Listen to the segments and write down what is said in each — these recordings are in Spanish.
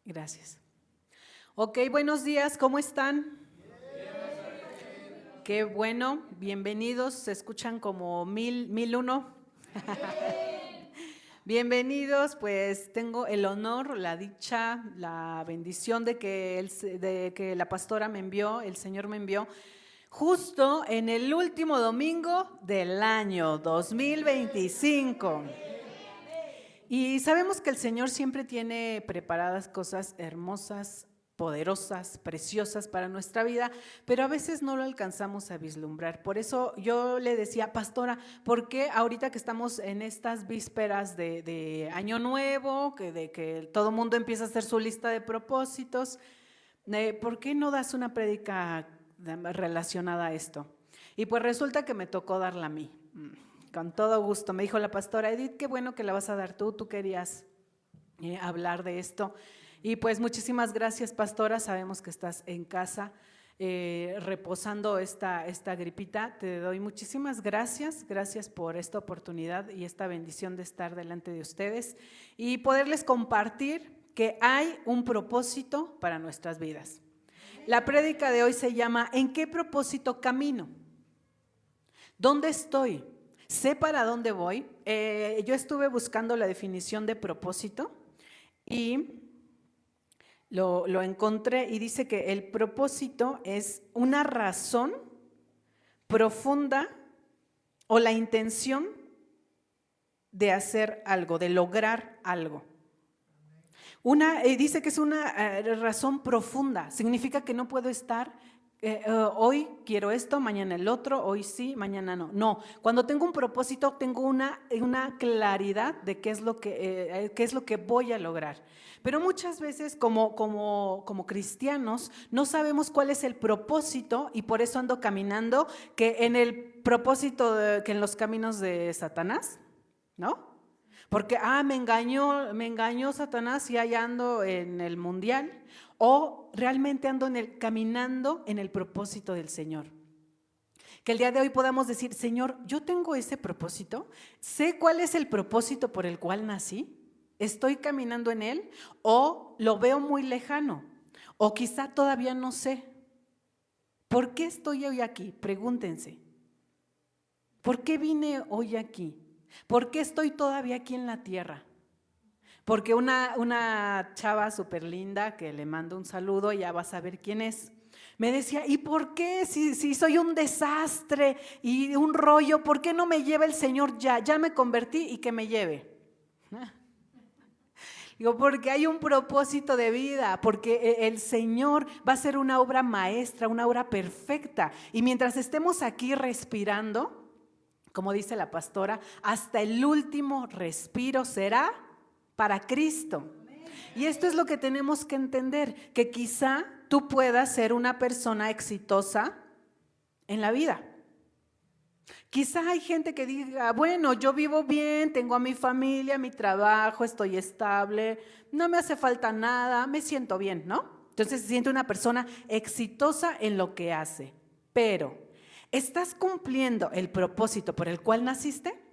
Gracias. Ok, buenos días, ¿cómo están? Qué bueno, bienvenidos, se escuchan como 1001. Bienvenidos, pues tengo el honor, la dicha, la bendición de que la pastora me envió, el Señor me envió, justo en el último domingo del año 2025. Y sabemos que el Señor siempre tiene preparadas cosas hermosas, poderosas, preciosas para nuestra vida, pero a veces no lo alcanzamos a vislumbrar. Por eso yo le decía, pastora, ¿por qué ahorita que estamos en estas vísperas de Año Nuevo, de que todo el mundo empieza a hacer su lista de propósitos, ¿por qué no das una prédica relacionada a esto? Y pues resulta que me tocó darla a mí. Con todo gusto, me dijo la pastora Edith, qué bueno que la vas a dar tú querías hablar de esto. Y pues muchísimas gracias, pastora, sabemos que estás en casa reposando esta gripita. Te doy muchísimas gracias por esta oportunidad y esta bendición de estar delante de ustedes y poderles compartir que hay un propósito para nuestras vidas. La prédica de hoy se llama ¿En qué propósito camino? ¿Dónde estoy? ¿Sé para dónde voy? Yo estuve buscando la definición de propósito y lo encontré y dice que el propósito es una razón profunda o la intención de hacer algo, de lograr algo. Dice que es una razón profunda, significa que no puedo estar hoy quiero esto, mañana el otro, hoy sí, mañana no. No, cuando tengo un propósito tengo una claridad de qué es lo que voy a lograr. Pero muchas veces como cristianos no sabemos cuál es el propósito y por eso ando caminando que en el propósito, que en los caminos de Satanás, ¿no? Porque me engañó Satanás y ahí ando en el mundial, o realmente ando caminando en el propósito del Señor. Que el día de hoy podamos decir, Señor, yo tengo ese propósito, sé cuál es el propósito por el cual nací, estoy caminando en él, o lo veo muy lejano, o quizá todavía no sé. ¿Por qué estoy hoy aquí? Pregúntense. ¿Por qué vine hoy aquí? ¿Por qué estoy todavía aquí en la tierra? Porque una chava súper linda, que le mando un saludo, ya va a saber quién es, me decía, ¿y por qué si soy un desastre y un rollo, por qué no me lleva el Señor ya? Ya me convertí y que me lleve. Digo, porque hay un propósito de vida, porque el Señor va a hacer una obra maestra, una obra perfecta. Y mientras estemos aquí respirando, como dice la pastora, hasta el último respiro será para Cristo. Y esto es lo que tenemos que entender, que quizá tú puedas ser una persona exitosa en la vida. Quizá hay gente que diga, bueno, yo vivo bien, tengo a mi familia, mi trabajo, estoy estable, no me hace falta nada, me siento bien, ¿no? Entonces se siente una persona exitosa en lo que hace. Pero, ¿estás cumpliendo el propósito por el cual naciste?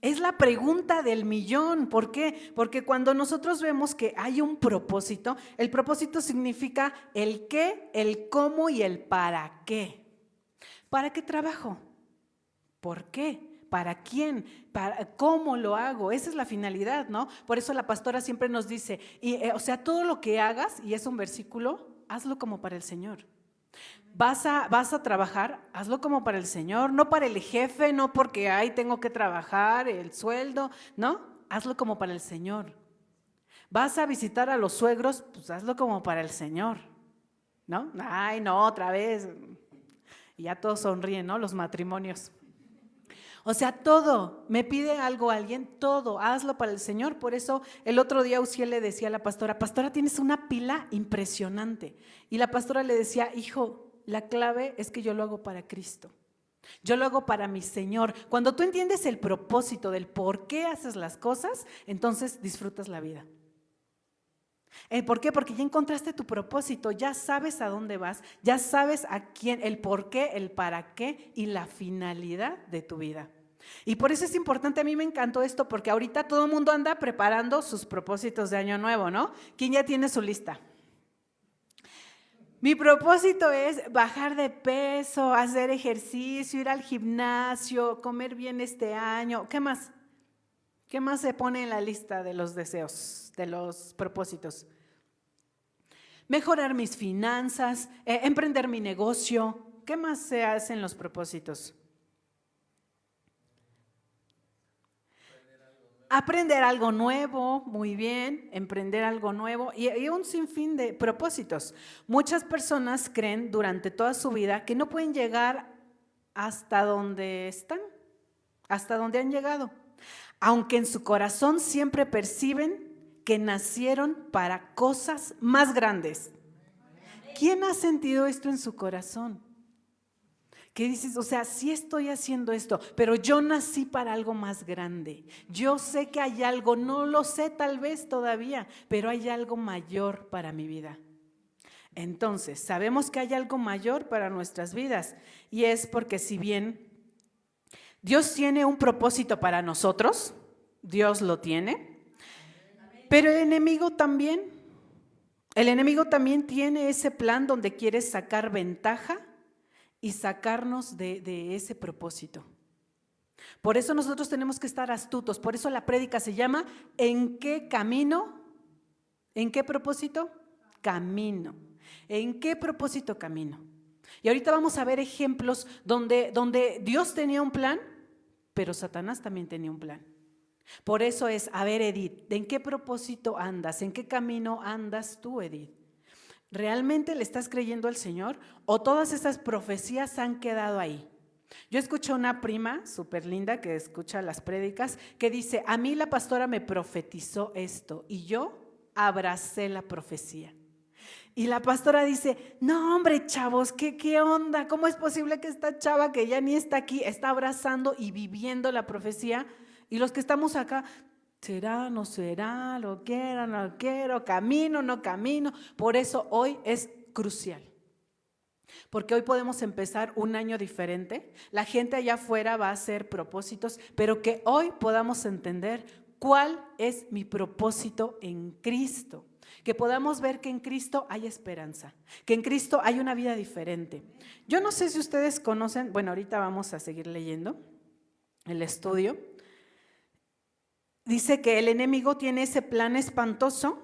Es la pregunta del millón. ¿Por qué? Porque cuando nosotros vemos que hay un propósito, el propósito significa el qué, el cómo y el para qué. ¿Para qué trabajo? ¿Por qué? ¿Para quién? ¿Cómo lo hago? Esa es la finalidad, ¿no? Por eso la pastora siempre nos dice, todo lo que hagas, y es un versículo, hazlo como para el Señor. Vas a trabajar, hazlo como para el Señor, no para el jefe, no porque tengo que trabajar, el sueldo, ¿no? Hazlo como para el Señor. Vas a visitar a los suegros, pues hazlo como para el Señor, ¿no? Ay, no, otra vez. Y ya todos sonríen, ¿no? Los matrimonios. O sea, todo, me pide algo alguien, todo, hazlo para el Señor. Por eso el otro día Uziel le decía a la pastora, tienes una pila impresionante. Y la pastora le decía, hijo, la clave es que yo lo hago para Cristo. Yo lo hago para mi Señor. Cuando tú entiendes el propósito del por qué haces las cosas, entonces disfrutas la vida. ¿Por qué? Porque ya encontraste tu propósito, ya sabes a dónde vas, ya sabes a quién, el por qué, el para qué y la finalidad de tu vida. Y por eso es importante, a mí me encantó esto, porque ahorita todo el mundo anda preparando sus propósitos de año nuevo, ¿no? ¿Quién ya tiene su lista? Mi propósito es bajar de peso, hacer ejercicio, ir al gimnasio, comer bien este año. ¿Qué más? ¿Qué más se pone en la lista de los deseos, de los propósitos? Mejorar mis finanzas, emprender mi negocio. ¿Qué más se hace en los propósitos? Aprender algo nuevo, muy bien, emprender algo nuevo y un sinfín de propósitos. Muchas personas creen durante toda su vida que no pueden llegar hasta donde están, hasta donde han llegado, aunque en su corazón siempre perciben que nacieron para cosas más grandes. ¿Quién ha sentido esto en su corazón? Que dices, o sea, sí estoy haciendo esto, pero yo nací para algo más grande. Yo sé que hay algo, no lo sé tal vez todavía, pero hay algo mayor para mi vida. Entonces, sabemos que hay algo mayor para nuestras vidas y es porque si bien Dios tiene un propósito para nosotros, Dios lo tiene, pero el enemigo también. El enemigo también tiene ese plan donde quiere sacar ventaja y sacarnos de ese propósito. Por eso nosotros tenemos que estar astutos, por eso la prédica se llama ¿en qué camino? ¿En qué propósito? Camino. ¿En qué propósito camino? Y ahorita vamos a ver ejemplos donde Dios tenía un plan, pero Satanás también tenía un plan. Por eso es, a ver, Edith, ¿en qué propósito andas? ¿En qué camino andas tú, Edith? ¿Realmente le estás creyendo al Señor o todas esas profecías han quedado ahí? Yo escuché una prima súper linda que escucha las prédicas que dice, a mí la pastora me profetizó esto y yo abracé la profecía. Y la pastora dice, no hombre chavos, ¿qué onda? ¿Cómo es posible que esta chava que ya ni está aquí está abrazando y viviendo la profecía? Y los que estamos acá, ¿será, no será? ¿Lo quiero, no quiero? ¿Camino, no camino? Por eso hoy es crucial. Porque hoy podemos empezar un año diferente. La gente allá afuera va a hacer propósitos, pero que hoy podamos entender cuál es mi propósito en Cristo. Que podamos ver que en Cristo hay esperanza, que en Cristo hay una vida diferente. Yo no sé si ustedes conocen, bueno, ahorita vamos a seguir leyendo el estudio. Dice que el enemigo tiene ese plan espantoso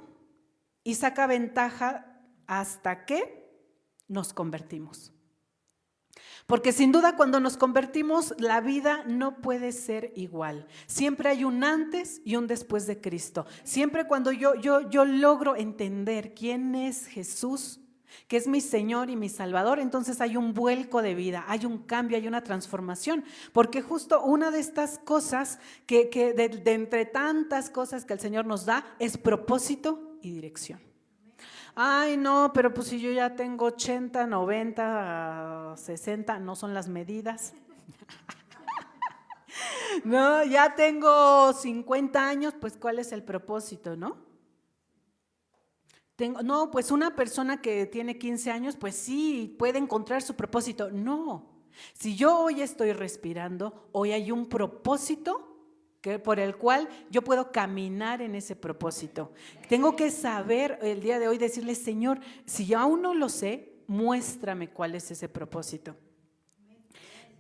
y saca ventaja hasta que nos convertimos. Porque sin duda cuando nos convertimos la vida no puede ser igual. Siempre hay un antes y un después de Cristo. Siempre cuando yo logro entender quién es Jesús, que es mi Señor y mi Salvador, entonces hay un vuelco de vida, hay un cambio, hay una transformación. Porque justo una de estas cosas que de entre tantas cosas que el Señor nos da es propósito y dirección. Ay, no, pero pues si yo ya tengo 80, 90, 60, no son las medidas. No, ya tengo 50 años, pues ¿cuál es el propósito, no? No, pues una persona que tiene 15 años, pues sí, puede encontrar su propósito. No, si yo hoy estoy respirando, hoy hay un propósito por el cual yo puedo caminar en ese propósito. Tengo que saber el día de hoy decirle, Señor, si yo aún no lo sé, muéstrame cuál es ese propósito.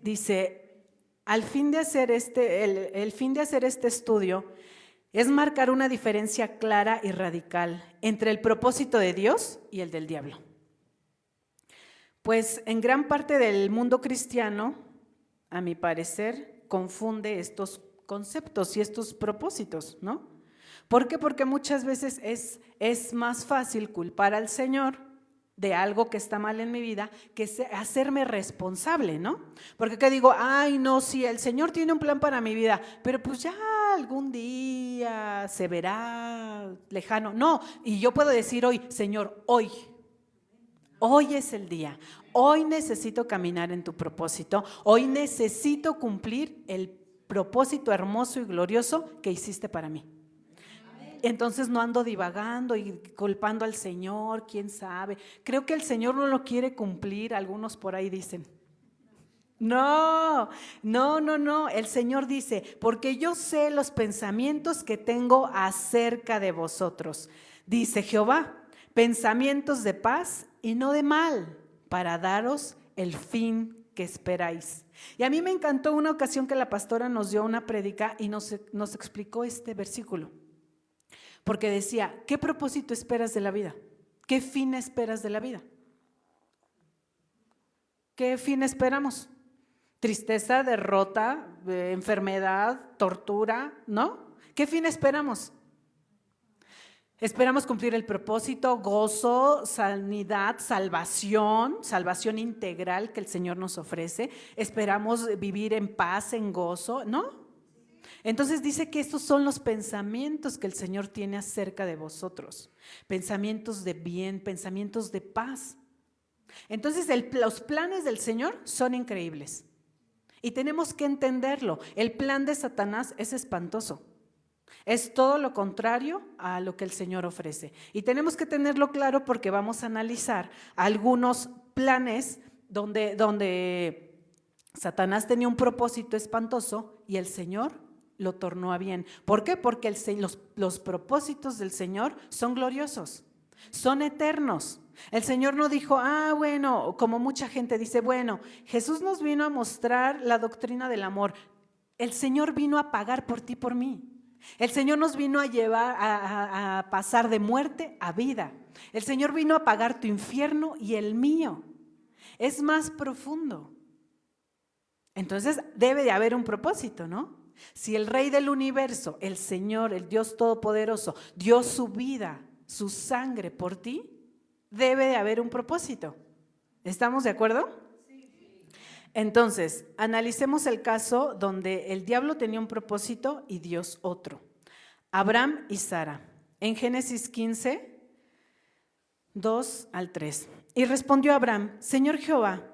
Dice, el fin de hacer este estudio es marcar una diferencia clara y radical entre el propósito de Dios y el del diablo. Pues en gran parte del mundo cristiano, a mi parecer, confunde estos conceptos y estos propósitos, ¿no? ¿Por qué? Porque muchas veces es más fácil culpar al Señor de algo que está mal en mi vida que hacerme responsable, ¿no? Porque ¿qué digo? Ay, no, sí, el Señor tiene un plan para mi vida, pero pues ya algún día se verá lejano. No, y yo puedo decir hoy, Señor, hoy es el día. Hoy necesito caminar en tu propósito. Hoy necesito cumplir el propósito hermoso y glorioso que hiciste para mí. Entonces no ando divagando y culpando al Señor, quién sabe. Creo que el Señor no lo quiere cumplir, algunos por ahí dicen. No, no, no, no. El Señor dice, porque yo sé los pensamientos que tengo acerca de vosotros, dice Jehová, pensamientos de paz y no de mal, para daros el fin que esperáis. Y a mí me encantó una ocasión que la pastora nos dio una prédica y nos explicó este versículo, porque decía, ¿qué propósito esperas de la vida? ¿Qué fin esperas de la vida? ¿Qué fin esperamos? Tristeza, derrota, enfermedad, tortura, ¿no? ¿Qué fin esperamos? Esperamos cumplir el propósito, gozo, sanidad, salvación integral que el Señor nos ofrece. Esperamos vivir en paz, en gozo, ¿no? Entonces dice que estos son los pensamientos que el Señor tiene acerca de vosotros. Pensamientos de bien, pensamientos de paz. Entonces los planes del Señor son increíbles. Y tenemos que entenderlo. El plan de Satanás es espantoso. Es todo lo contrario a lo que el Señor ofrece. Y tenemos que tenerlo claro porque vamos a analizar algunos planes donde Satanás tenía un propósito espantoso y el Señor lo tornó a bien. ¿Por qué? Porque los propósitos del Señor son gloriosos, son eternos. El Señor no dijo, bueno, como mucha gente dice, bueno, Jesús nos vino a mostrar la doctrina del amor. El Señor vino a pagar por ti, por mí. El Señor nos vino a llevar a pasar de muerte a vida. El Señor vino a pagar tu infierno y el mío. Es más profundo. Entonces debe de haber un propósito, ¿no? Si el Rey del universo, el Señor, el Dios Todopoderoso, dio su vida, su sangre por ti, debe de haber un propósito. ¿Estamos de acuerdo? Sí. Entonces, analicemos el caso donde el diablo tenía un propósito y Dios otro. Abraham y Sara. En Génesis 15, 2 al 3. Y respondió Abraham, Señor Jehová,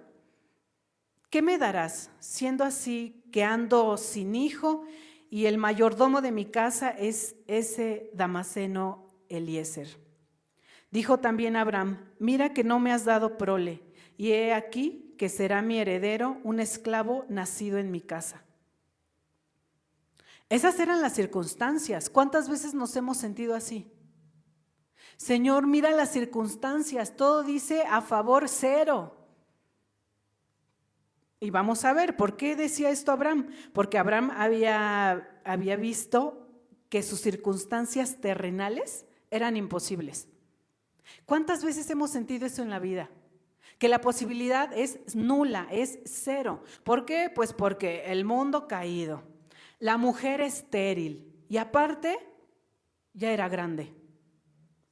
¿qué me darás, siendo así que ando sin hijo y el mayordomo de mi casa es ese Damaseno Eliezer? Dijo también Abraham, mira que no me has dado prole, y he aquí que será mi heredero un esclavo nacido en mi casa. Esas eran las circunstancias. ¿Cuántas veces nos hemos sentido así? Señor, mira las circunstancias, todo dice a favor 0. Y vamos a ver, ¿por qué decía esto Abraham? Porque Abraham había visto que sus circunstancias terrenales eran imposibles. ¿Cuántas veces hemos sentido eso en la vida? Que la posibilidad es nula, es 0. ¿Por qué? Pues porque el mundo caído, la mujer estéril y aparte ya era grande.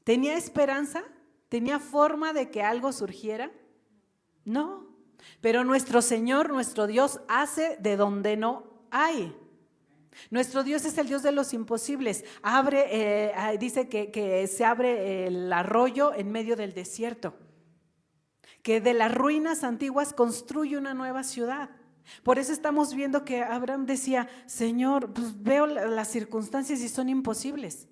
¿Tenía esperanza? ¿Tenía forma de que algo surgiera? No, pero nuestro Señor, nuestro Dios hace de donde no hay. Nuestro Dios es el Dios de los imposibles. Dice que se abre el arroyo en medio del desierto, que de las ruinas antiguas construye una nueva ciudad. Por eso estamos viendo que Abraham decía, Señor, pues veo las circunstancias y son imposibles,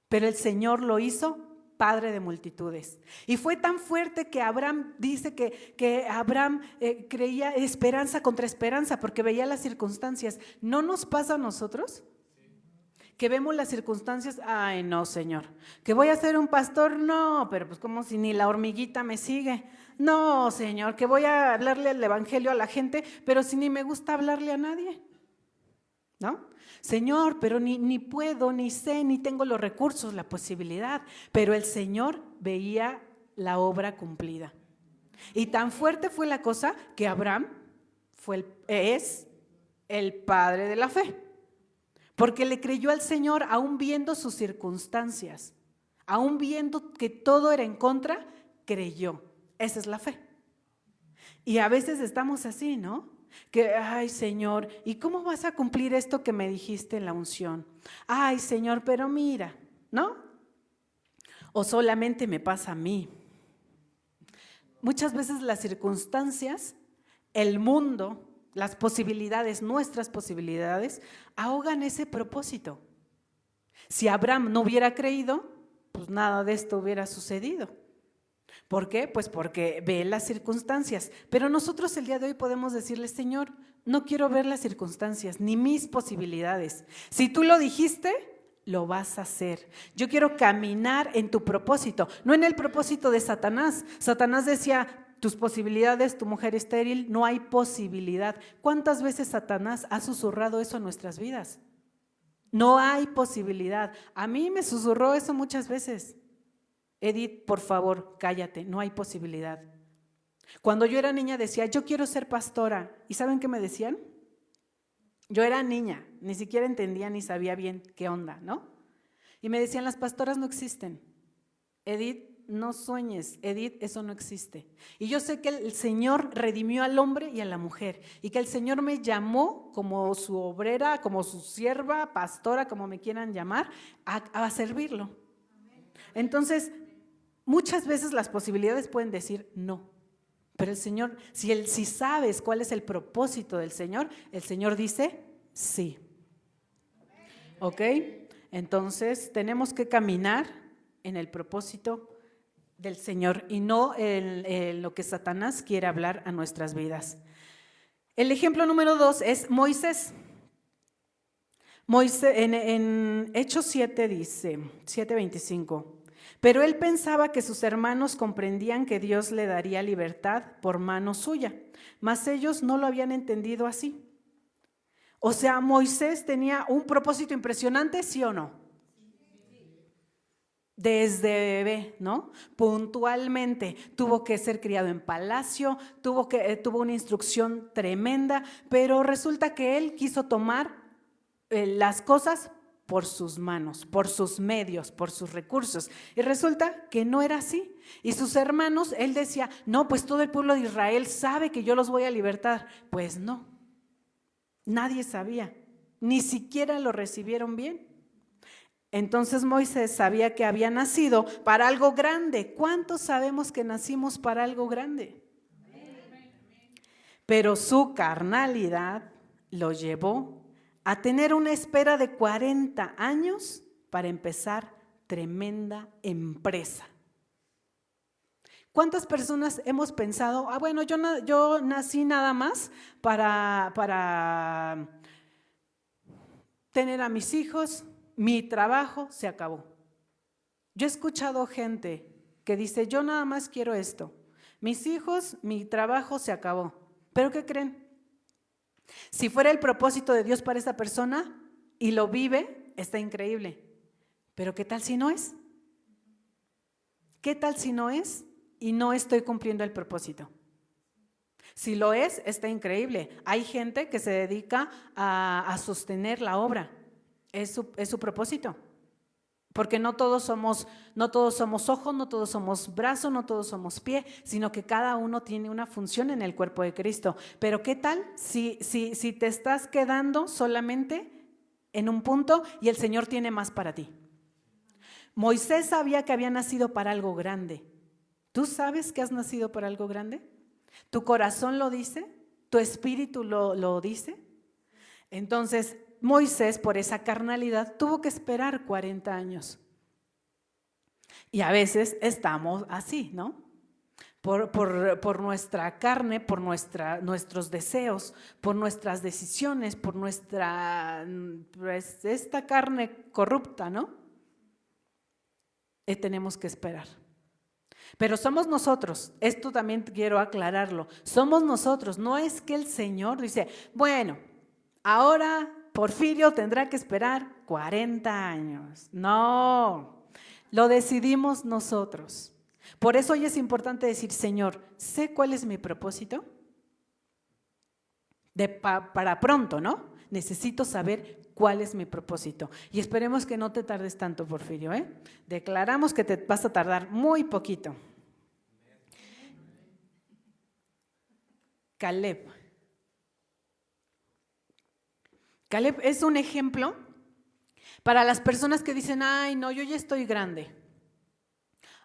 pero el Señor lo hizo Padre de multitudes. Y fue tan fuerte que Abraham dice que Abraham creía esperanza contra esperanza porque veía las circunstancias. ¿No nos pasa a nosotros? Que vemos las circunstancias, ay no Señor, que voy a ser un pastor, no, pero pues como si ni la hormiguita me sigue. No Señor, que voy a hablarle el evangelio a la gente, pero si ni me gusta hablarle a nadie, ¿no? Señor, pero ni puedo, ni sé, ni tengo los recursos, la posibilidad. Pero el Señor veía la obra cumplida. Y tan fuerte fue la cosa que Abraham es el padre de la fe. Porque le creyó al Señor aún viendo sus circunstancias. Aún viendo que todo era en contra, creyó. Esa es la fe. Y a veces estamos así, ¿no? Que, ay Señor, ¿y cómo vas a cumplir esto que me dijiste en la unción? Ay Señor, pero mira, ¿no? O solamente me pasa a mí. Muchas veces las circunstancias, el mundo, las posibilidades, nuestras posibilidades, ahogan ese propósito. Si Abraham no hubiera creído, pues nada de esto hubiera sucedido. ¿Por qué? Pues porque ve las circunstancias. Pero nosotros el día de hoy podemos decirle, Señor, no quiero ver las circunstancias ni mis posibilidades. Si tú lo dijiste, lo vas a hacer. Yo quiero caminar en tu propósito, no en el propósito de Satanás. Satanás decía, tus posibilidades, tu mujer estéril, no hay posibilidad. ¿Cuántas veces Satanás ha susurrado eso en nuestras vidas? No hay posibilidad. A mí me susurró eso muchas veces. Edith, por favor, cállate, no hay posibilidad. Cuando yo era niña decía, yo quiero ser pastora. ¿Y saben qué me decían? Yo era niña, ni siquiera entendía ni sabía bien qué onda, ¿no? Y me decían, las pastoras no existen. Edith, no sueñes, Edith, eso no existe. Y yo sé que el Señor redimió al hombre y a la mujer, y que el Señor me llamó como su obrera, como su sierva, pastora, como me quieran llamar, a servirlo. Entonces, muchas veces las posibilidades pueden decir no, pero el Señor, si sabes cuál es el propósito del Señor, el Señor dice sí. ¿Ok? Entonces, tenemos que caminar en el propósito del Señor y no en lo que Satanás quiere hablar a nuestras vidas. El ejemplo número 2 es Moisés. Moisés en Hechos 7 dice, 7:25, pero él pensaba que sus hermanos comprendían que Dios le daría libertad por mano suya, mas ellos no lo habían entendido así. O sea, Moisés tenía un propósito impresionante, ¿sí o no? Desde bebé, ¿no? Puntualmente tuvo que ser criado en palacio, tuvo una instrucción tremenda, pero resulta que él quiso tomar las cosas por sus manos, por sus medios, por sus recursos. Y resulta que no era así. Y sus hermanos, él decía, no, pues todo el pueblo de Israel sabe que yo los voy a libertar. Pues no, nadie sabía, ni siquiera lo recibieron bien. Entonces Moisés sabía que había nacido para algo grande. ¿Cuántos sabemos que nacimos para algo grande? Pero su carnalidad lo llevó a tener una espera de 40 años para empezar tremenda empresa. ¿Cuántas personas hemos pensado, bueno, yo nací nada más para tener a mis hijos, mi trabajo se acabó? Yo he escuchado gente que dice, yo nada más quiero esto, mis hijos, mi trabajo se acabó. ¿Pero qué creen? Si fuera el propósito de Dios para esa persona y lo vive, está increíble. Pero ¿qué tal si no es? ¿Qué tal si no es y no estoy cumpliendo el propósito? Si lo es, está increíble. Hay gente que se dedica a sostener la obra. Es su propósito. Porque no todos somos ojo, no todos somos brazo, no todos somos pie, sino que cada uno tiene una función en el cuerpo de Cristo. Pero ¿qué tal si te estás quedando solamente en un punto y el Señor tiene más para ti? Moisés sabía que había nacido para algo grande. ¿Tú sabes que has nacido para algo grande? ¿Tu corazón lo dice? ¿Tu espíritu lo dice? Entonces, Moisés, por esa carnalidad, tuvo que esperar 40 años. Y a veces estamos así, ¿no? Por nuestra carne, por nuestros deseos, por nuestras decisiones, por esta carne corrupta, ¿no? Tenemos que esperar. Pero somos nosotros, esto también quiero aclararlo, somos nosotros, no es que el Señor dice, bueno, ahora Porfirio tendrá que esperar 40 años. No, lo decidimos nosotros. Por eso hoy es importante decir, Señor, sé cuál es mi propósito. Para pronto, ¿no? Necesito saber cuál es mi propósito. Y esperemos que no te tardes tanto, Porfirio, ¿eh? Declaramos que te vas a tardar muy poquito. Caleb es un ejemplo para las personas que dicen, ay, no, yo ya estoy grande.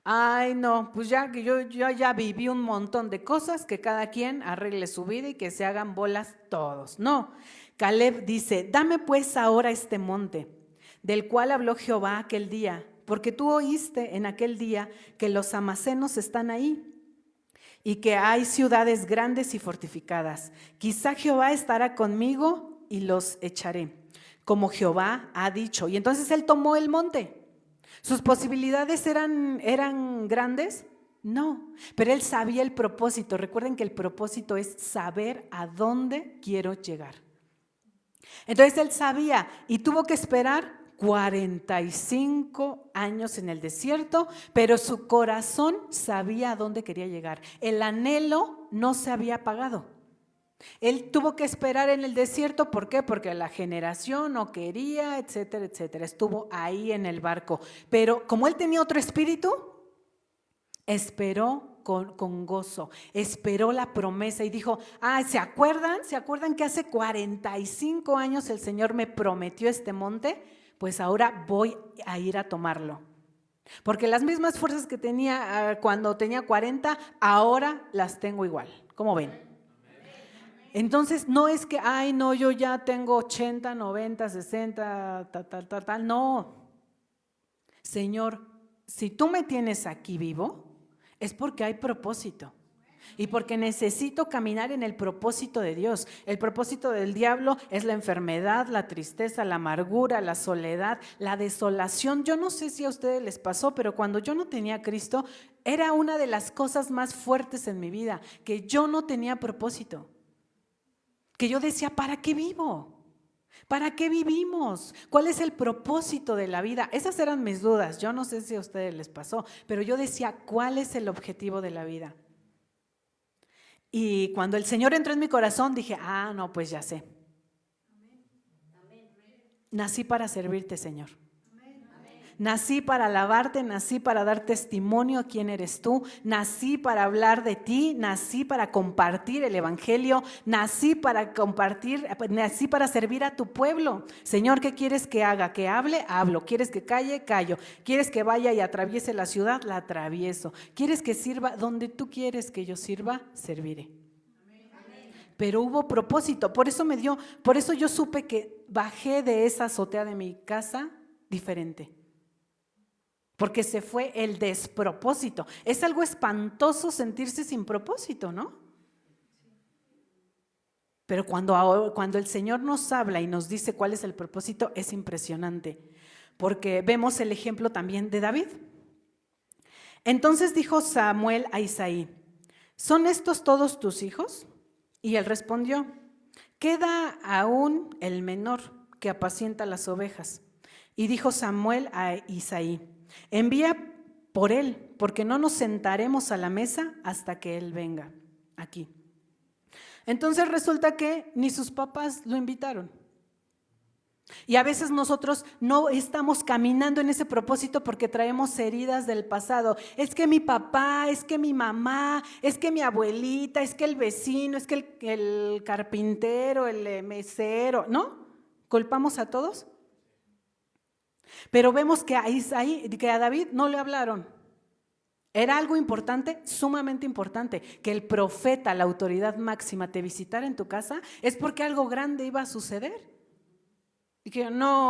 Ay, no, pues yo ya viví un montón de cosas, que cada quien arregle su vida y que se hagan bolas todos. No, Caleb dice, dame pues ahora este monte, del cual habló Jehová aquel día, porque tú oíste en aquel día que los amacenos están ahí y que hay ciudades grandes y fortificadas. Quizá Jehová estará conmigo y los echaré, como Jehová ha dicho. Y entonces él tomó el monte. ¿Sus posibilidades eran grandes? No, pero él sabía el propósito. Recuerden que el propósito es saber a dónde quiero llegar. Entonces él sabía y tuvo que esperar 45 años en el desierto, pero su corazón sabía a dónde quería llegar. El anhelo no se había apagado. Él tuvo que esperar en el desierto, ¿por qué? Porque la generación no quería, etcétera, etcétera. Estuvo ahí en el barco, pero como él tenía otro espíritu, esperó con gozo, esperó la promesa y dijo, ¿se acuerdan? ¿Se acuerdan que hace 45 años el Señor me prometió este monte? Pues ahora voy a ir a tomarlo. Porque las mismas fuerzas que tenía cuando tenía 40, ahora las tengo igual. ¿Cómo ven? Entonces no es que, no, yo ya tengo 80, 90, 60, tal. No. Señor, si tú me tienes aquí vivo, es porque hay propósito. Y porque necesito caminar en el propósito de Dios. El propósito del diablo es la enfermedad, la tristeza, la amargura, la soledad, la desolación. Yo no sé si a ustedes les pasó, pero cuando yo no tenía a Cristo, era una de las cosas más fuertes en mi vida, que yo no tenía propósito. Que yo decía, ¿para qué vivo? ¿Para qué vivimos? ¿Cuál es el propósito de la vida? Esas eran mis dudas. Yo no sé si a ustedes les pasó, pero yo decía, ¿cuál es el objetivo de la vida? Y cuando el Señor entró en mi corazón, dije, no, pues ya sé. Nací para servirte, Señor. Nací para alabarte, nací para dar testimonio a quién eres tú, nací para hablar de ti, nací para compartir el evangelio, nací para servir a tu pueblo. Señor, ¿qué quieres que haga? ¿Que hable? Hablo. ¿Quieres que calle? Callo. ¿Quieres que vaya y atraviese la ciudad? La atravieso. ¿Quieres que sirva? Donde tú quieres que yo sirva, serviré. Pero hubo propósito, por eso yo supe que bajé de esa azotea de mi casa diferente. Porque se fue el despropósito. Es algo espantoso sentirse sin propósito, ¿no? Pero cuando el Señor nos habla y nos dice cuál es el propósito, es impresionante. Porque vemos el ejemplo también de David. Entonces dijo Samuel a Isaí, ¿son estos todos tus hijos? Y él respondió, queda aún el menor que apacienta las ovejas. Y dijo Samuel a Isaí, envía por él, porque no nos sentaremos a la mesa hasta que él venga aquí. Entonces resulta que ni sus papás lo invitaron. Y a veces nosotros no estamos caminando en ese propósito porque traemos heridas del pasado. Es que mi papá, es que mi mamá, es que mi abuelita, es que el vecino, es que el carpintero, el mesero, ¿no? ¿Culpamos a todos? Pero vemos que a David no le hablaron. Era algo importante, sumamente importante, que el profeta, la autoridad máxima, te visitara en tu casa, es porque algo grande iba a suceder. Y que a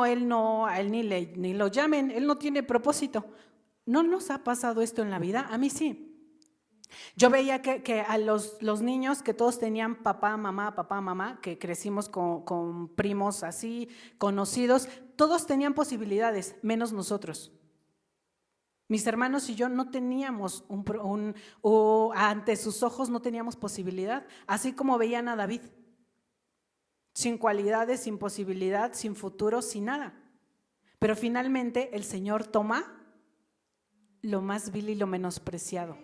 él ni lo llamen, él no tiene propósito. ¿No nos ha pasado esto en la vida? A mí sí. Yo veía que a los niños que todos tenían papá, mamá, que crecimos con primos así, conocidos, todos tenían posibilidades, menos nosotros. Mis hermanos y yo no teníamos ante sus ojos no teníamos posibilidad, así como veían a David, sin cualidades, sin posibilidad, sin futuro, sin nada. Pero finalmente el Señor toma lo más vil y lo menospreciado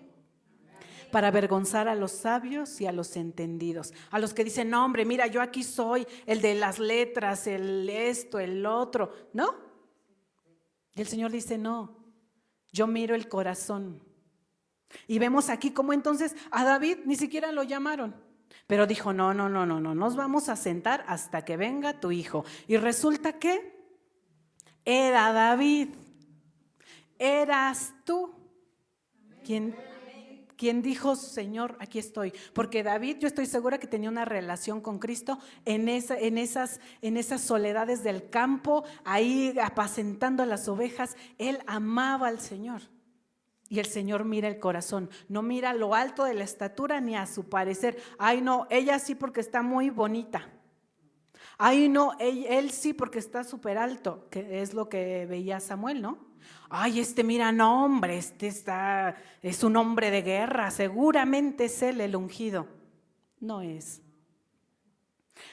para avergonzar a los sabios y a los entendidos, a los que dicen, no hombre, mira, yo aquí soy el de las letras, el esto, el otro, ¿no? Y el Señor dice, no, yo miro el corazón. Y vemos aquí cómo entonces a David ni siquiera lo llamaron, pero dijo, no, nos vamos a sentar hasta que venga tu hijo. Y resulta que era David, eras tú quien quien dijo, Señor, aquí estoy. Porque David, yo estoy segura que tenía una relación con Cristo en esas soledades del campo, ahí apacentando las ovejas. Él amaba al Señor. Y el Señor mira el corazón, no mira lo alto de la estatura ni a su parecer. Ay, no, ella sí porque está muy bonita. Ay, no, él sí porque está súper alto, que es lo que veía Samuel, ¿no? Ay, mira, no, hombre, es un hombre de guerra, seguramente es él el ungido. No es.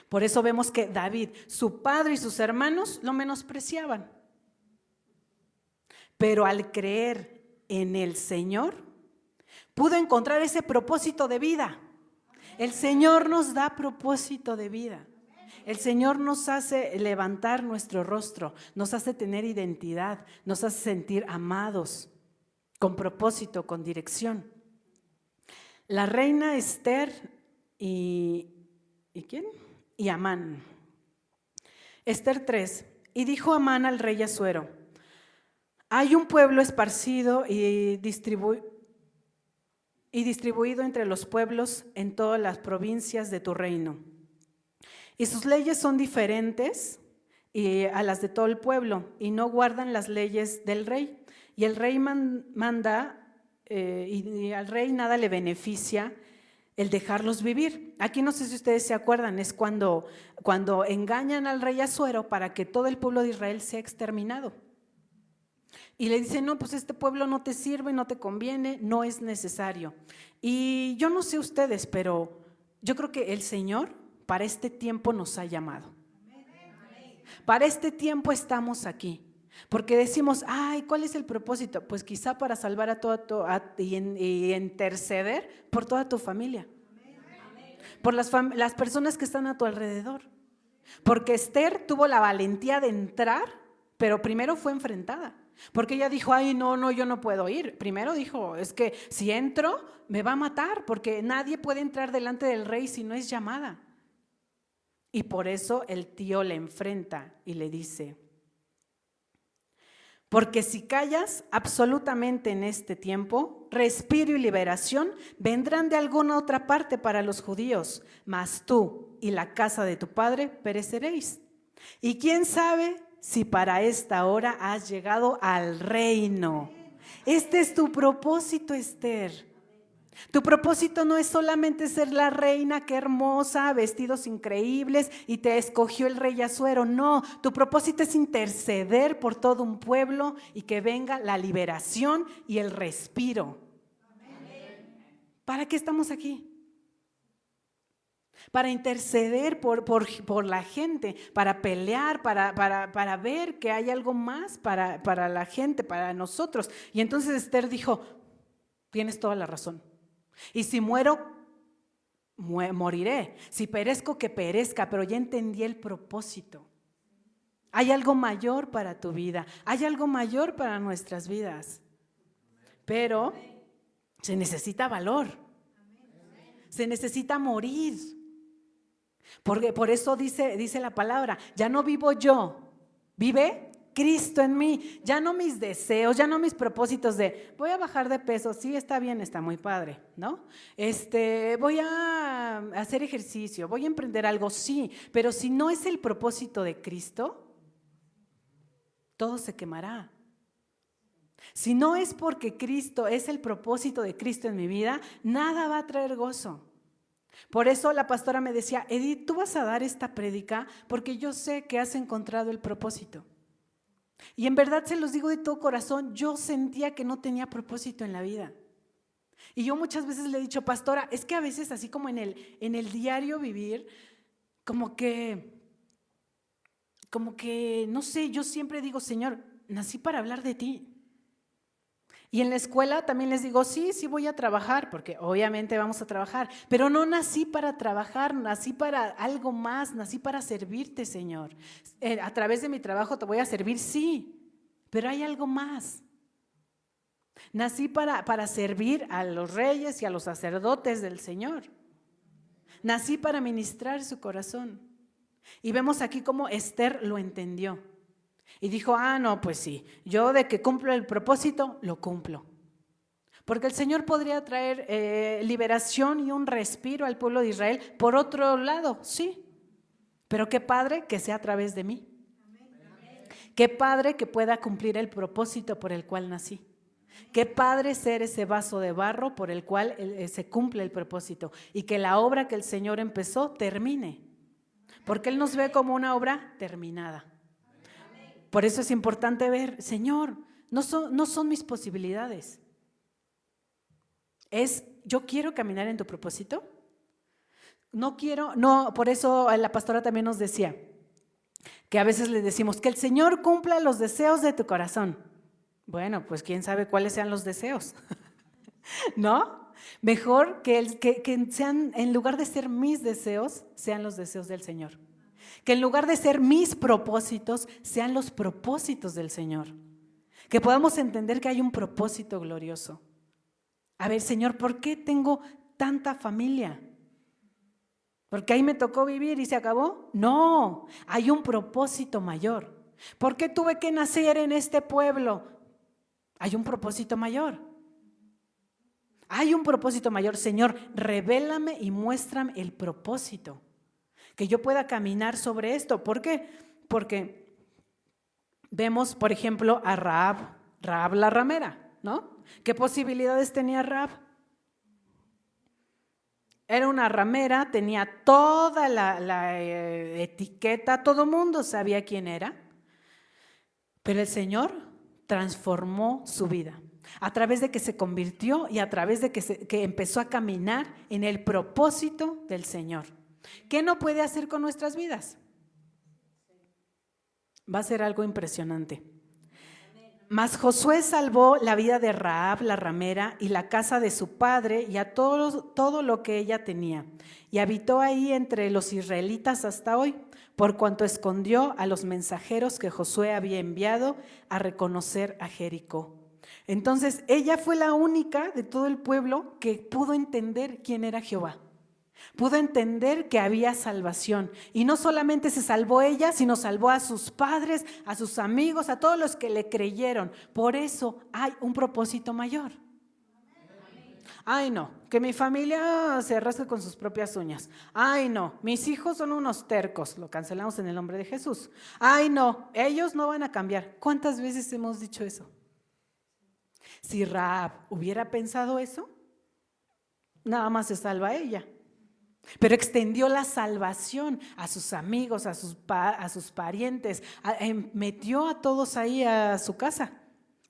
Por eso vemos que David, su padre y sus hermanos lo menospreciaban. Pero al creer en el Señor, pudo encontrar ese propósito de vida. El Señor nos da propósito de vida. El Señor nos hace levantar nuestro rostro, nos hace tener identidad, nos hace sentir amados, con propósito, con dirección. La reina Esther ¿y quién? Y Amán. Esther 3. Y dijo Amán al rey Asuero: hay un pueblo esparcido y distribuido entre los pueblos en todas las provincias de tu reino. Y sus leyes son diferentes a las de todo el pueblo, y no guardan las leyes del rey. Y el rey manda, y al rey nada le beneficia el dejarlos vivir. Aquí no sé si ustedes se acuerdan, es cuando engañan al rey Asuero para que todo el pueblo de Israel sea exterminado. Y le dicen, no, pues este pueblo no te sirve, no te conviene, no es necesario. Y yo no sé ustedes, pero yo creo que el Señor para este tiempo nos ha llamado. Para este tiempo estamos aquí. Porque decimos, ay, ¿cuál es el propósito? Pues quizá para salvar y interceder por toda tu familia. Por las personas que están a tu alrededor. Porque Esther tuvo la valentía de entrar, pero primero fue enfrentada. Porque ella dijo, ay, no, yo no puedo ir. Primero dijo, es que si entro me va a matar, porque nadie puede entrar delante del rey si no es llamada. Y por eso el tío le enfrenta y le dice, porque si callas absolutamente en este tiempo, respiro y liberación vendrán de alguna otra parte para los judíos, mas tú y la casa de tu padre pereceréis. Y quién sabe si para esta hora has llegado al reino. Este es tu propósito, Esther. Tu propósito no es solamente ser la reina, qué hermosa, vestidos increíbles y te escogió el rey Asuero. No, tu propósito es interceder por todo un pueblo y que venga la liberación y el respiro. ¿Para qué estamos aquí? Para interceder por la gente, para pelear, para ver que hay algo más para la gente, para nosotros. Y entonces Esther dijo, tienes toda la razón. Y si muero, moriré. Si perezco, que perezca, pero ya entendí el propósito. Hay algo mayor para tu vida, hay algo mayor para nuestras vidas. Pero se necesita valor, se necesita morir. Porque por eso dice la palabra, ya no vivo yo, vive Cristo en mí. Ya no mis deseos, ya no mis propósitos de voy a bajar de peso, sí está bien, está muy padre, ¿no? Voy a hacer ejercicio, voy a emprender algo, sí, pero si no es el propósito de Cristo, todo se quemará. Si no es porque Cristo es el propósito de Cristo en mi vida, nada va a traer gozo. Por eso la pastora me decía, Edith, tú vas a dar esta prédica porque yo sé que has encontrado el propósito. Y en verdad se los digo de todo corazón, yo sentía que no tenía propósito en la vida. Y yo muchas veces le he dicho, pastora, es que a veces así como en el diario vivir, como que, no sé, yo siempre digo, Señor, nací para hablar de ti. Y en la escuela también les digo, sí voy a trabajar, porque obviamente vamos a trabajar, pero no nací para trabajar, nací para algo más, nací para servirte, Señor. A través de mi trabajo te voy a servir, sí, pero hay algo más. Nací para servir a los reyes y a los sacerdotes del Señor. Nací para ministrar su corazón. Y vemos aquí cómo Esther lo entendió. Y dijo, no, pues sí, yo de que cumplo el propósito, lo cumplo. Porque el Señor podría traer liberación y un respiro al pueblo de Israel por otro lado, sí. Pero qué padre que sea a través de mí. Qué padre que pueda cumplir el propósito por el cual nací. Qué padre ser ese vaso de barro por el cual se cumple el propósito y que la obra que el Señor empezó termine. Porque Él nos ve como una obra terminada. Por eso es importante ver, Señor, no son mis posibilidades. Yo quiero caminar en tu propósito. Por eso la pastora también nos decía que a veces le decimos que el Señor cumpla los deseos de tu corazón. Bueno, pues quién sabe cuáles sean los deseos, ¿no? Mejor que sean, en lugar de ser mis deseos, sean los deseos del Señor. Que en lugar de ser mis propósitos, sean los propósitos del Señor. Que podamos entender que hay un propósito glorioso. A ver, Señor, ¿por qué tengo tanta familia? ¿Porque ahí me tocó vivir y se acabó? No, hay un propósito mayor. ¿Por qué tuve que nacer en este pueblo? Hay un propósito mayor. Hay un propósito mayor. Señor, revélame y muéstrame el propósito. Que yo pueda caminar sobre esto. ¿Por qué? Porque vemos, por ejemplo, a Rahab la ramera, ¿no? ¿Qué posibilidades tenía Rahab? Era una ramera, tenía toda la etiqueta, todo el mundo sabía quién era. Pero el Señor transformó su vida a través de que se convirtió y a través de que empezó a caminar en el propósito del Señor. ¿Qué no puede hacer con nuestras vidas? Va a ser algo impresionante. Mas Josué salvó la vida de Rahab la ramera y la casa de su padre y a todo lo que ella tenía, y habitó ahí entre los israelitas hasta hoy, por cuanto escondió a los mensajeros que Josué había enviado a reconocer a Jericó. Entonces ella fue la única de todo el pueblo que pudo entender quién era Jehová. Pudo entender que había salvación. Y no solamente se salvó ella, sino salvó a sus padres, a sus amigos, a todos los que le creyeron. Por eso hay un propósito mayor. Ay, no, que mi familia se rasgue con sus propias uñas. Ay, no, mis hijos son unos tercos. Lo cancelamos en el nombre de Jesús. Ay, no, ellos no van a cambiar. ¿Cuántas veces hemos dicho eso? Si Rahab hubiera pensado eso, nada más se salva ella. Pero extendió la salvación a sus amigos, a sus parientes, metió a todos ahí a su casa.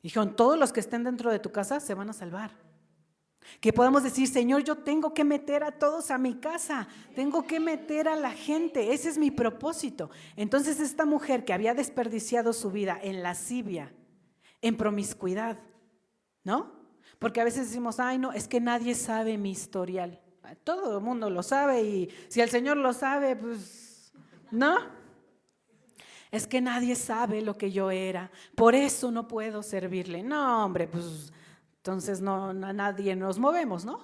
Dijeron, todos los que estén dentro de tu casa se van a salvar. Que podamos decir, Señor, yo tengo que meter a todos a mi casa, tengo que meter a la gente, ese es mi propósito. Entonces esta mujer que había desperdiciado su vida en lascivia, en promiscuidad, ¿no? Porque a veces decimos, ay no, es que nadie sabe mi historial. Todo el mundo lo sabe y si el Señor lo sabe, pues, ¿no? Es que nadie sabe lo que yo era, por eso no puedo servirle. No, hombre, pues entonces nadie nos movemos, ¿no?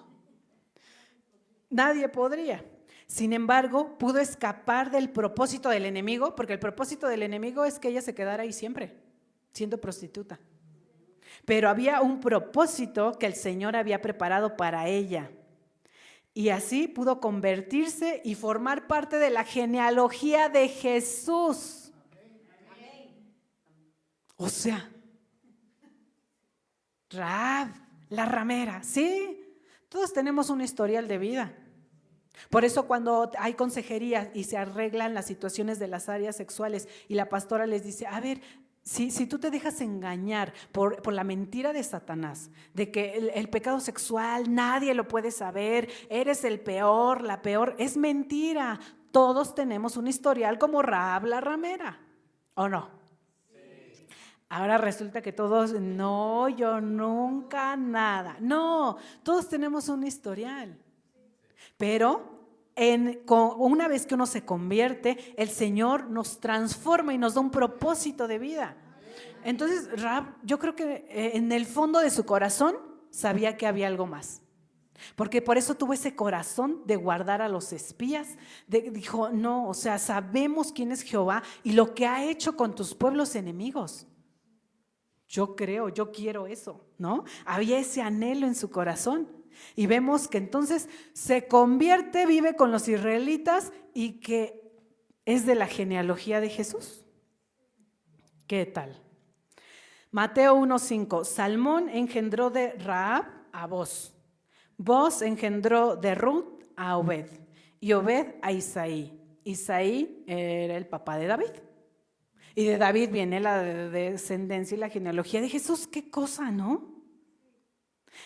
Nadie podría. Sin embargo, pudo escapar del propósito del enemigo, porque el propósito del enemigo es que ella se quedara ahí siempre, siendo prostituta. Pero había un propósito que el Señor había preparado para ella. Y así pudo convertirse y formar parte de la genealogía de Jesús. O sea, Rahab, la ramera, sí, todos tenemos un historial de vida. Por eso cuando hay consejería y se arreglan las situaciones de las áreas sexuales y la pastora les dice, a ver, si tú te dejas engañar por la mentira de Satanás, de que el pecado sexual nadie lo puede saber, eres el peor, la peor, es mentira. Todos tenemos un historial como Rahab la ramera, ¿o no? Ahora resulta que todos, no, yo nunca nada. No, todos tenemos un historial. Pero una vez que uno se convierte, el Señor nos transforma y nos da un propósito de vida. Entonces, Rahab, yo creo que en el fondo de su corazón sabía que había algo más. Porque por eso tuvo ese corazón de guardar a los espías. Dijo, no, o sea, sabemos quién es Jehová y lo que ha hecho con tus pueblos enemigos. Yo creo, yo quiero eso, ¿no? Había ese anhelo en su corazón. Y vemos que entonces se convierte, vive con los israelitas y que es de la genealogía de Jesús. ¿Qué tal? Mateo 1:5, Salmón engendró de Rahab a Boz. Boz engendró de Ruth a Obed y Obed a Isaí. Isaí era el papá de David. Y de David viene la descendencia y la genealogía de Jesús. ¿Qué cosa, no?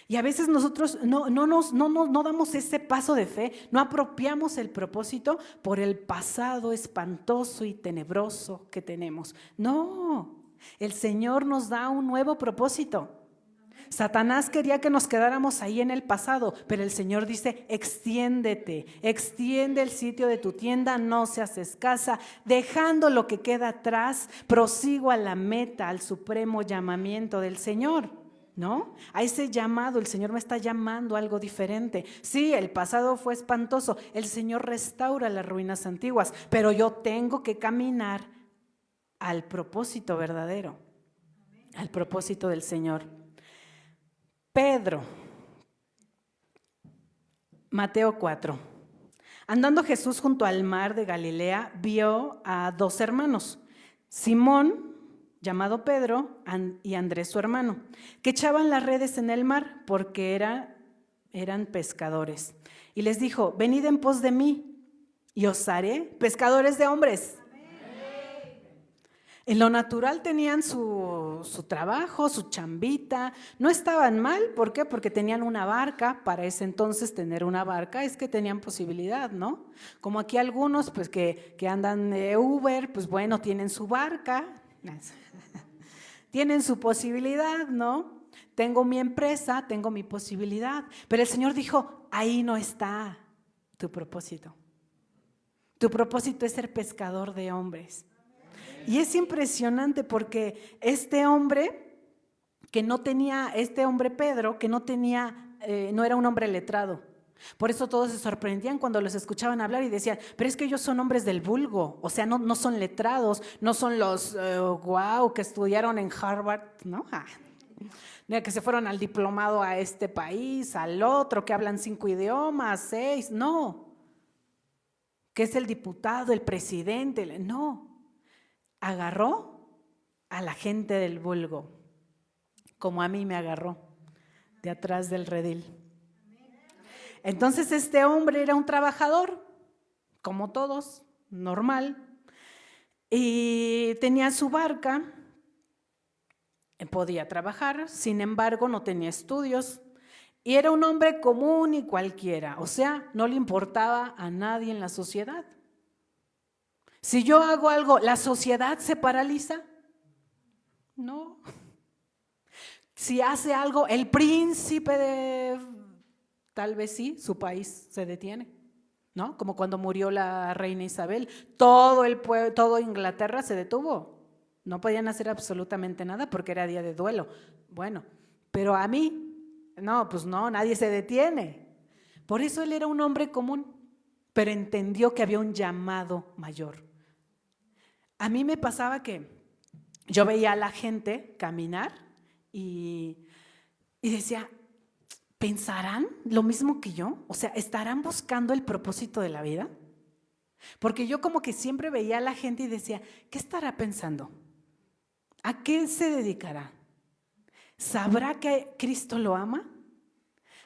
Y a veces nosotros no damos ese paso de fe, no apropiamos el propósito por el pasado espantoso y tenebroso que tenemos. No, el Señor nos da un nuevo propósito. Satanás quería que nos quedáramos ahí en el pasado, pero el Señor dice, extiéndete, extiende el sitio de tu tienda, no seas escasa, dejando lo que queda atrás, prosigo a la meta, al supremo llamamiento del Señor, ¿no? A ese llamado, el Señor me está llamando a algo diferente. Sí, el pasado fue espantoso, el Señor restaura las ruinas antiguas, pero yo tengo que caminar al propósito verdadero, al propósito del Señor. Pedro, Mateo 4. Andando Jesús junto al mar de Galilea, vio a dos hermanos, Simón, llamado Pedro, y Andrés su hermano, que echaban las redes en el mar porque eran pescadores. Y les dijo, venid en pos de mí y os haré pescadores de hombres. En lo natural tenían su trabajo, su chambita, no estaban mal, ¿por qué? Porque tenían una barca, para ese entonces tener una barca es que tenían posibilidad, ¿no? Como aquí algunos pues que andan de Uber, pues bueno, tienen su barca, tienen su posibilidad, ¿no? Tengo mi empresa, tengo mi posibilidad, pero el Señor dijo, ahí no está tu propósito. Tu propósito es ser pescador de hombres. Y es impresionante porque este hombre Pedro, que no era un hombre letrado. Por eso todos se sorprendían cuando los escuchaban hablar y decían, pero es que ellos son hombres del vulgo, o sea, no son letrados, no son los que estudiaron en Harvard, ¿no? Que se fueron al diplomado a este país, al otro, que hablan 5 idiomas, 6, no. Que es el diputado, el presidente, no. Agarró a la gente del vulgo, como a mí me agarró, de atrás del redil. Entonces este hombre era un trabajador, como todos, normal, y tenía su barca, podía trabajar, sin embargo no tenía estudios, y era un hombre común y cualquiera, o sea, no le importaba a nadie en la sociedad. Si yo hago algo, ¿la sociedad se paraliza? No. Si hace algo, el príncipe tal vez sí, su país se detiene, ¿no? Como cuando murió la reina Isabel, todo Inglaterra se detuvo. No podían hacer absolutamente nada porque era día de duelo. Bueno, pero a mí, no, pues no, nadie se detiene. Por eso él era un hombre común, pero entendió que había un llamado mayor. A mí me pasaba que yo veía a la gente caminar y decía, ¿pensarán lo mismo que yo? O sea, ¿estarán buscando el propósito de la vida? Porque yo como que siempre veía a la gente y decía, ¿qué estará pensando? ¿A qué se dedicará? ¿Sabrá que Cristo lo ama?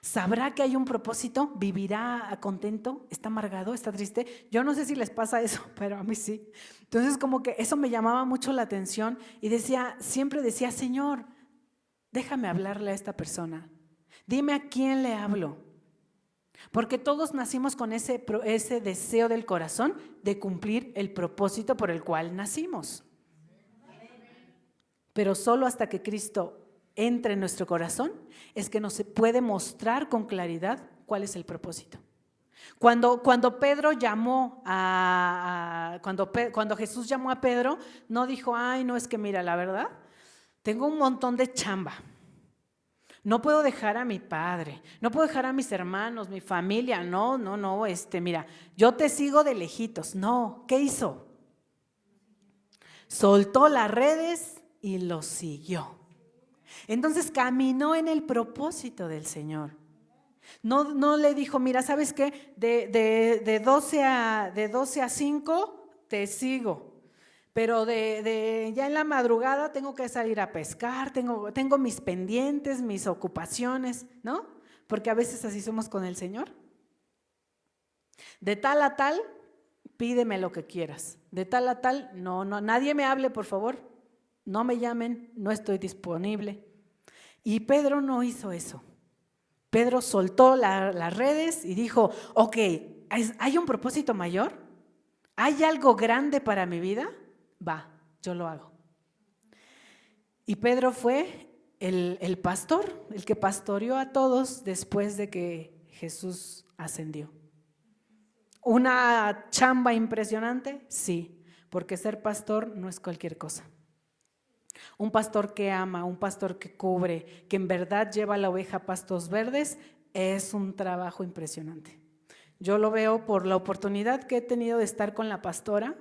¿Sabrá que hay un propósito? ¿Vivirá contento? ¿Está amargado? ¿Está triste? Yo no sé si les pasa eso, pero a mí sí. Entonces como que eso me llamaba mucho la atención y siempre decía, Señor, déjame hablarle a esta persona. Dime a quién le hablo. Porque todos nacimos con ese deseo del corazón de cumplir el propósito por el cual nacimos. Pero solo hasta que Cristo entre en nuestro corazón es que nos puede mostrar con claridad cuál es el propósito. Cuando Pedro llamó cuando Jesús llamó a Pedro, no dijo, ay, no, es que mira, la verdad, tengo un montón de chamba. No puedo dejar a mi padre, no puedo dejar a mis hermanos, mi familia, no, mira, yo te sigo de lejitos. No, ¿qué hizo? Soltó las redes y lo siguió. Entonces caminó en el propósito del Señor. No le dijo, mira, ¿sabes qué? De 12 a 5 te sigo, pero ya en la madrugada tengo que salir a pescar, tengo mis pendientes, mis ocupaciones, ¿no? Porque a veces así somos con el Señor. De tal a tal, pídeme lo que quieras. De tal a tal, no, nadie me hable, por favor. No me llamen, no estoy disponible. Y Pedro no hizo eso. Pedro soltó las redes y dijo, ok, ¿hay un propósito mayor? ¿Hay algo grande para mi vida? Va, yo lo hago. Y Pedro fue el pastor, el que pastoreó a todos después de que Jesús ascendió. ¿Una chamba impresionante? Sí, porque ser pastor no es cualquier cosa. Un pastor que ama, un pastor que cubre, que en verdad lleva a la oveja a pastos verdes, es un trabajo impresionante. Yo lo veo por la oportunidad que he tenido de estar con la pastora,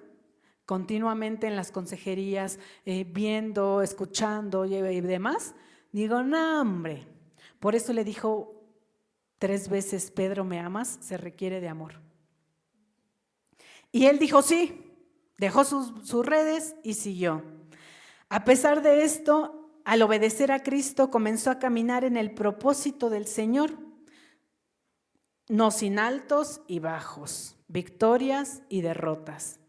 continuamente en las consejerías, viendo, escuchando y demás. Digo, no, hombre, por eso le dijo 3 veces, Pedro, ¿me amas? Se requiere de amor. Y él dijo sí, dejó sus redes y siguió. A pesar de esto, al obedecer a Cristo, comenzó a caminar en el propósito del Señor, no sin altos y bajos, victorias y derrotas,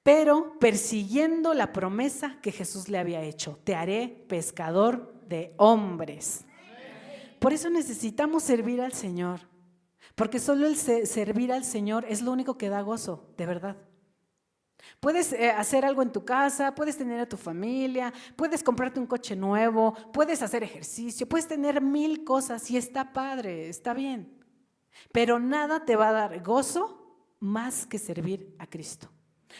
pero persiguiendo la promesa que Jesús le había hecho: te haré pescador de hombres. Por eso necesitamos servir al Señor, porque solo el servir al Señor es lo único que da gozo, de verdad. Puedes hacer algo en tu casa, puedes tener a tu familia, puedes comprarte un coche nuevo, puedes hacer ejercicio, puedes tener 1000 cosas y está padre, está bien. Pero nada te va a dar gozo más que servir a Cristo.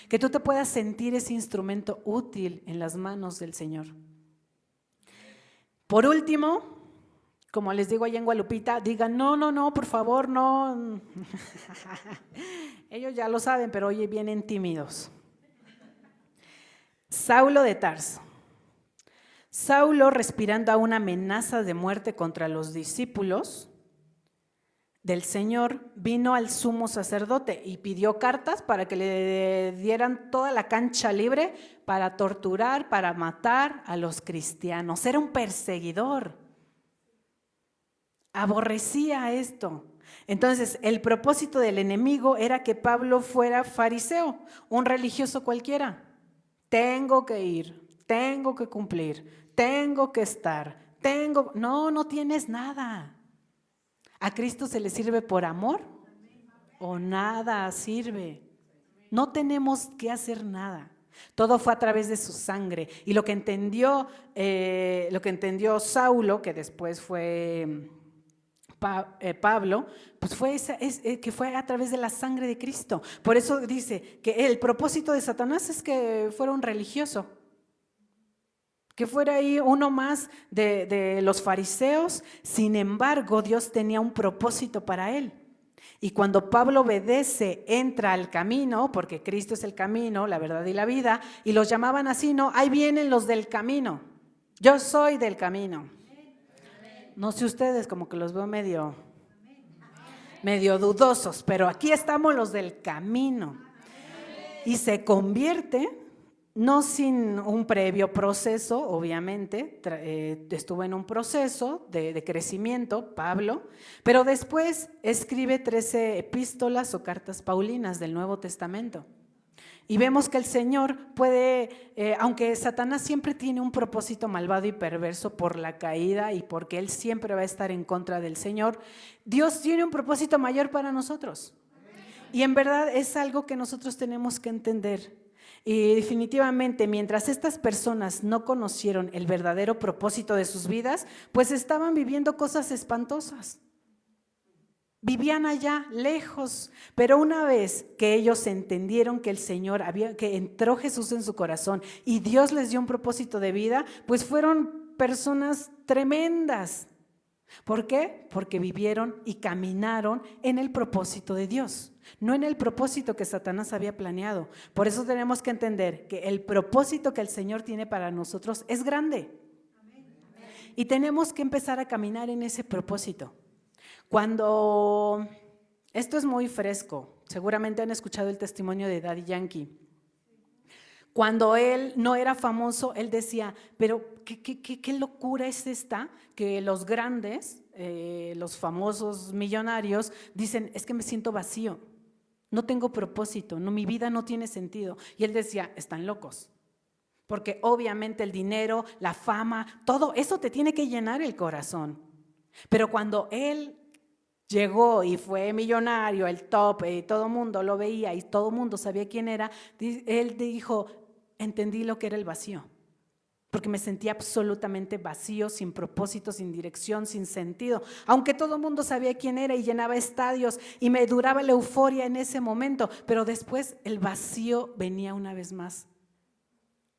Que tú te puedas sentir ese instrumento útil en las manos del Señor. Por último, como les digo allá en Gualupita, digan no, por favor, no. Ellos ya lo saben, pero hoy vienen tímidos. Saulo de Tarso. Saulo, respirando aún amenazas de muerte contra los discípulos del Señor, vino al sumo sacerdote y pidió cartas para que le dieran toda la cancha libre para torturar, para matar a los cristianos. Era un perseguidor. Aborrecía esto. Entonces, el propósito del enemigo era que Pablo fuera fariseo, un religioso cualquiera. Tengo que ir, tengo que cumplir, tengo que estar, no tienes nada. ¿A Cristo se le sirve por amor o nada sirve? No tenemos que hacer nada. Todo fue a través de su sangre. Y lo que entendió Saulo, que después fue Pablo, pues que fue a través de la sangre de Cristo. Por eso dice que el propósito de Satanás es que fuera un religioso, que fuera ahí uno más de los fariseos. Sin embargo, Dios tenía un propósito para él. Y cuando Pablo obedece, entra al camino, porque Cristo es el camino, la verdad y la vida, y los llamaban así, ¿no? Ahí vienen los del camino. Yo soy del camino. No sé ustedes, como que los veo medio dudosos, pero aquí estamos los del camino. Y se convierte, no sin un previo proceso, obviamente, estuvo en un proceso de crecimiento, Pablo, pero después escribe 13 epístolas o cartas paulinas del Nuevo Testamento. Y vemos que el Señor puede, aunque Satanás siempre tiene un propósito malvado y perverso por la caída y porque él siempre va a estar en contra del Señor, Dios tiene un propósito mayor para nosotros. Y en verdad es algo que nosotros tenemos que entender. Y definitivamente, mientras estas personas no conocieron el verdadero propósito de sus vidas, pues estaban viviendo cosas espantosas. Vivían allá, lejos, pero una vez que ellos entendieron que el Señor que entró Jesús en su corazón y Dios les dio un propósito de vida, pues fueron personas tremendas. ¿Por qué? Porque vivieron y caminaron en el propósito de Dios, no en el propósito que Satanás había planeado. Por eso tenemos que entender que el propósito que el Señor tiene para nosotros es grande. Y tenemos que empezar a caminar en ese propósito. Esto es muy fresco, seguramente han escuchado el testimonio de Daddy Yankee. Cuando él no era famoso, él decía, pero ¿qué locura es esta? Que los grandes, los famosos millonarios, dicen, es que me siento vacío, no tengo propósito, mi vida no tiene sentido. Y él decía, están locos, porque obviamente el dinero, la fama, todo eso te tiene que llenar el corazón. Pero cuando él llegó y fue millonario, el top, todo el mundo lo veía y todo el mundo sabía quién era, él dijo, entendí lo que era el vacío, porque me sentía absolutamente vacío, sin propósito, sin dirección, sin sentido, aunque todo el mundo sabía quién era y llenaba estadios y me duraba la euforia en ese momento, pero después el vacío venía una vez más.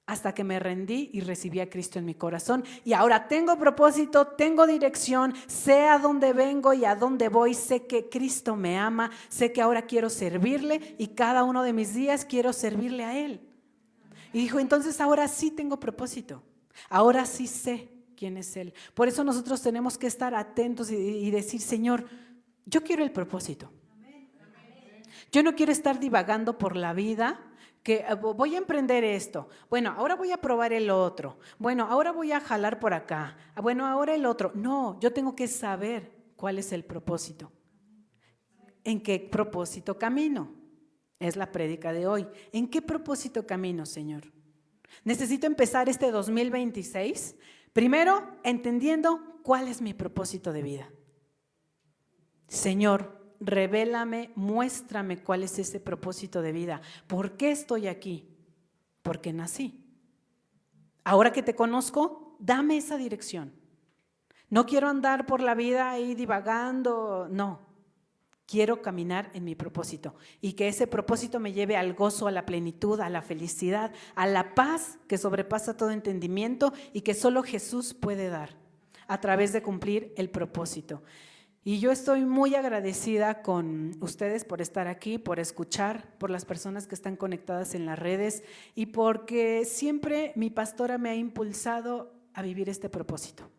Hasta que me rendí y recibí a Cristo en mi corazón. Y ahora tengo propósito, tengo dirección, sé a dónde vengo y a dónde voy. Sé que Cristo me ama, sé que ahora quiero servirle y cada uno de mis días quiero servirle a Él. Y dijo, entonces ahora sí tengo propósito, ahora sí sé quién es Él. Por eso nosotros tenemos que estar atentos y decir, Señor, yo quiero el propósito. Yo no quiero estar divagando por la vida, que voy a emprender esto, bueno, ahora voy a probar el otro, bueno, ahora voy a jalar por acá, bueno, ahora el otro. No, yo tengo que saber cuál es el propósito. ¿En qué propósito camino? Es la prédica de hoy. ¿En qué propósito camino, Señor? Necesito empezar este 2026, primero entendiendo cuál es mi propósito de vida. Señor, revélame, muéstrame cuál es ese propósito de vida. ¿Por qué estoy aquí? Porque nací. Ahora que te conozco, dame esa dirección. No quiero andar por la vida ahí divagando, no. Quiero caminar en mi propósito y que ese propósito me lleve al gozo, a la plenitud, a la felicidad, a la paz que sobrepasa todo entendimiento y que solo Jesús puede dar a través de cumplir el propósito. Y yo estoy muy agradecida con ustedes por estar aquí, por escuchar, por las personas que están conectadas en las redes y porque siempre mi pastora me ha impulsado a vivir este propósito.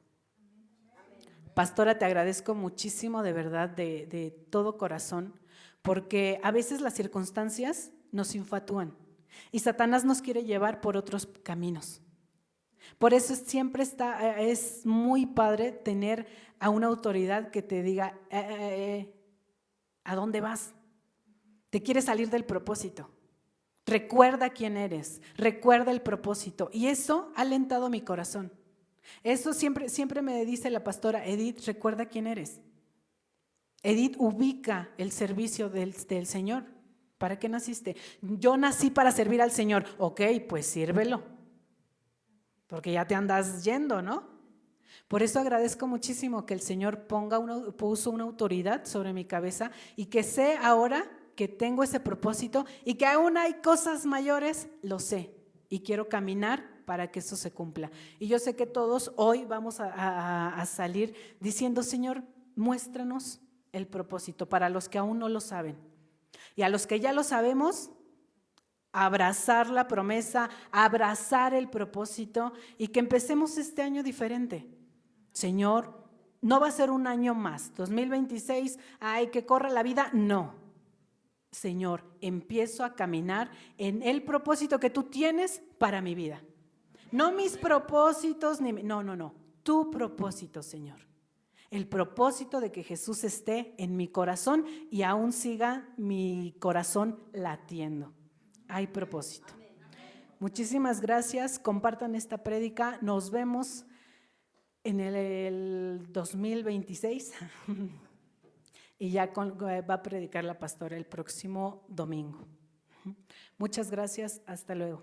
Pastora, te agradezco muchísimo, de verdad, de todo corazón, porque a veces las circunstancias nos infatúan y Satanás nos quiere llevar por otros caminos. Por eso siempre es muy padre tener a una autoridad que te diga, ¿a dónde vas? Te quieres salir del propósito. Recuerda quién eres, recuerda el propósito. Y eso ha alentado mi corazón. Eso siempre me dice la pastora, Edith, recuerda quién eres. Edith, ubica el servicio del Señor. ¿Para qué naciste? Yo nací para servir al Señor. Ok, pues sírvelo, porque ya te andas yendo, ¿no? Por eso agradezco muchísimo que el Señor puso una autoridad sobre mi cabeza y que sé ahora que tengo ese propósito y que aún hay cosas mayores, lo sé y quiero caminar para que eso se cumpla. Y yo sé que todos hoy vamos a salir diciendo, Señor, muéstranos el propósito para los que aún no lo saben. Y a los que ya lo sabemos, abrazar la promesa, abrazar el propósito y que empecemos este año diferente. Señor, no va a ser un año más, 2026, ay, que corra la vida, no. Señor, empiezo a caminar en el propósito que tú tienes para mi vida. No mis propósitos, no, tu propósito, Señor. El propósito de que Jesús esté en mi corazón y aún siga mi corazón latiendo. Hay propósito. Muchísimas gracias, compartan esta prédica, nos vemos en el 2026 y ya va a predicar la pastora el próximo domingo. Muchas gracias, hasta luego.